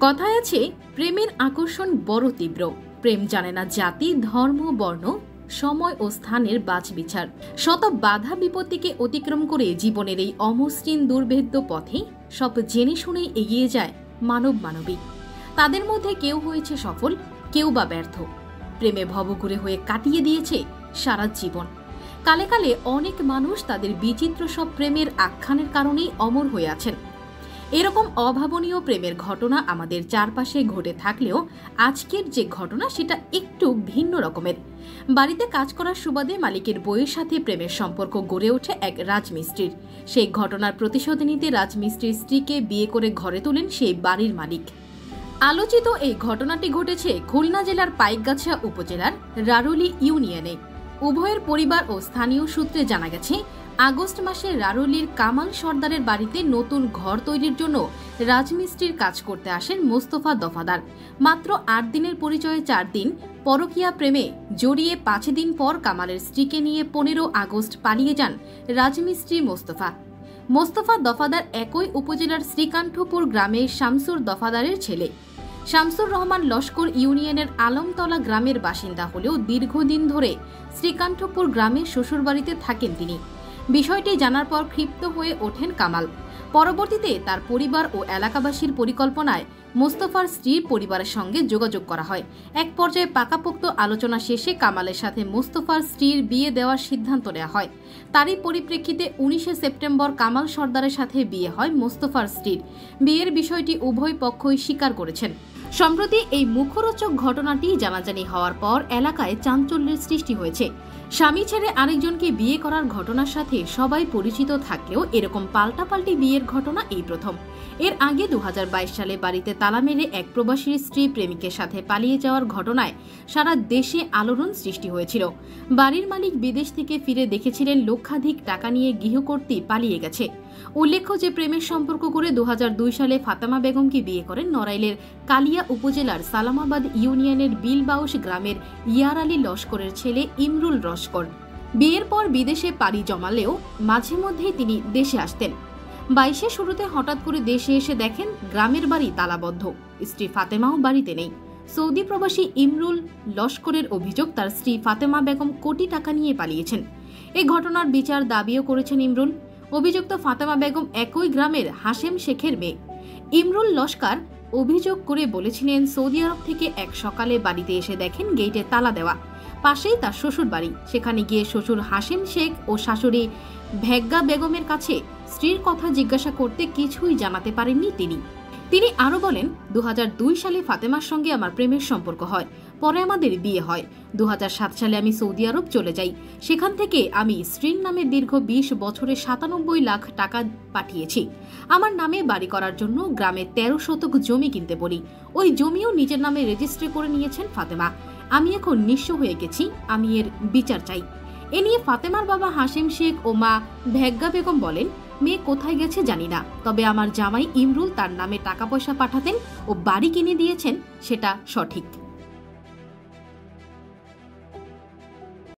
কথায় আছে প্রেমের আকর্ষণ বড় তীব্র। প্রেম জানে না জাতি, ধর্ম, বর্ণ, সময় ও স্থানের বাছবিচার। শত বাধা বিপত্তিকে অতিক্রম করে জীবনের এই অমসৃণ দুর্ভেদ্য পথে সব জেনে শুনেই এগিয়ে যায় মানবিক। তাদের মধ্যে কেউ হয়েছে সফল, কেউ বা ব্যর্থ। প্রেমে ভবঘুরে হয়ে কাটিয়ে দিয়েছে সারা জীবন। কালে কালে অনেক মানুষ তাদের বিচিত্র সব প্রেমের আখ্যানের কারণেই অমর হয়ে আছেন। এরকম অভাবনীয় প্রেমের ঘটনা আমাদের চারপাশে ঘটে থাকলেও আজকের যে ঘটনা সেটা একটু ভিন্ন রকমের। বাড়িতে কাজ করার সুবাদে মালিকের বউয়ের সাথে প্রেমের সম্পর্ক গড়ে ওঠে এক রাজমিস্ত্রির। সেই ঘটনার প্রতিশোধ নিতে রাজমিস্ত্রির স্ত্রীকে বিয়ে করে ঘরে তোলেন সেই বাড়ির মালিক। আলোচিত এই ঘটনাটি ঘটেছে খুলনা জেলার পাইকগাছা উপজেলার রারুলি ইউনিয়নে। উভয়ের পরিবার ও স্থানীয় সূত্রে জানা গেছে, আগস্ট মাসে রারুলির কামাল সর্দারের বাড়িতে নতুন ঘর তৈরির জন্য রাজমিস্ত্রির কাজ করতে আসেন মোস্তফা দফাদার। মাত্র ৮ দিনের পরিচয়ে ৪ দিন পরকীয়া প্রেমে জড়িয়ে ৫ দিন পর কামালের স্ত্রীকে নিয়ে ১৫ আগস্ট পালিয়ে যান রাজমিস্ত্রি মোস্তফা দফাদার একই উপজেলার শ্রীকাণ্ঠপুর গ্রামের শামসুর দফাদারের ছেলে। শামসুর রহমান লস্কর ইউনিয়নের আলমতলা গ্রামের বাসিন্দা হলেও দীর্ঘদিন ধরে শ্রীকাণ্ঠপুর গ্রামের শ্বশুরবাড়িতে থাকেন তিনি। বিষয়টি জানার পর ক্ষিপ্ত হয়ে ওঠেন কামাল। পরবর্তীতে তার পরিবার ও এলাকাবাসীর পরিকল্পনায় মোস্তফার স্ত্রীর পরিবারের সঙ্গে যোগাযোগ করা হয়। এক পর্যায়ে পাকাপোক্ত আলোচনা শেষে কামালের সাথে মোস্তফার স্ত্রীর বিয়ে দেওয়ার সিদ্ধান্ত নেওয়া হয়। তারই পরিপ্রেক্ষিতে ১৯ সেপ্টেম্বর কামাল সর্দারের সাথে বিয়ে হয় মোস্তফার স্ত্রীর। বিয়ের বিষয়টি উভয় পক্ষই স্বীকার করেছেন। সম্প্রতি এই মুখরোচক ঘটনাটি জানাজানি হওয়ার পর এলাকায় চাঞ্চল্যের সৃষ্টি হয়েছে। স্বামী ছেড়ে আরেকজনকে বিয়ে করার ঘটনার সাথে সবাই পরিচিত থাকলেও এরকম পাল্টাপাল্টি বিয়ের ঘটনা এই প্রথম। এর আগে ২০২২ সালে বাড়িতে তালা মেরে এক প্রবাসীর স্ত্রী প্রেমিকের সাথে পালিয়ে যাওয়ার ঘটনায় সারা দেশে আলোড়ন সৃষ্টি হয়েছিল। বাড়ির মালিক বিদেশ থেকে ফিরে দেখেছিলেন লক্ষাধিক টাকা নিয়ে গৃহকর্ত্রী পালিয়ে গেছে। উল্লেখ্য যে প্রেমের সম্পর্ক করে ২০০২ সালে ফাতেমা বেগমকে বিয়ে করেন নড়াইলের কালিয়া উপজেলার সালামাবাদ ইউনিয়নের বিলবাউস গ্রামের ইয়ার আলী লস্করের ছেলে ইমরুল লস্কর। বিয়ের পর বিদেশে পাড়ি জমালেও মাঝে মধ্যেই তিনি দেশে আসতেন। ২২-এর শুরুতে হঠাৎ করে দেশে এসে দেখেন গ্রামের বাড়ি তালাবদ্ধ, স্ত্রী ফাতেমাও বাড়িতে নেই। সৌদি প্রবাসী ইমরুল লস্করের অভিযোগ, তার স্ত্রী ফাতেমা বেগম কোটি টাকা নিয়ে পালিয়েছেন। এই ঘটনার বিচার দাবিও করেছেন ইমরুল। অভিযুক্ত ফাতেমা বেগম একই গ্রামের হাশেম শেখের মেয়ে। ইমরুল লস্কর অভিযোগ করে বলেছিলেন, সৌদি আরব থেকে এক সকালে বাড়িতে এসে দেখেন গেটে তালা দেওয়া, পাশেই তার শ্বশুর বাড়ি। সেখানে গিয়ে শ্বশুর হাশেম শেখ ও শাশুড়ি ভেগ্গা বেগমের কাছে স্ত্রীর কথা জিজ্ঞাসা করতে কিছুই জানাতে পারেননি তিনি আরো বলেন, ২০০২ সালে ফাতেমার সঙ্গে আমার প্রেমের সম্পর্ক হয়, পরে আমাদের বিয়ে হয়। ২০০৭ সালে আমি সৌদি আরব চলে যাই। সেখান থেকে আমি স্ত্রীর নামে দীর্ঘ ২০ বছরে ৯৭ লাখ টাকা পাঠিয়েছি। আমার নামে বাড়ি করার জন্য গ্রামে ১৩ শতক জমি কিনতে বলি। ওই জমিও নিজের নামে রেজিস্ট্রি করে নিয়েছেন ফাতেমা। আমি এখন নিঃস্ব হয়ে গেছি, আমি এর বিচার চাই। এ নিয়ে ফাতেমার বাবা হাশেম শেখ ও মা ভেগ্গা বেগম বলেন, মেয়ে কোথায় গেছে জানি না, তবে আমার জামাই ইমরুল তার নামে টাকা পয়সা পাঠাতেন ও বাড়ি কিনে দিয়েছেন, সেটা সঠিক।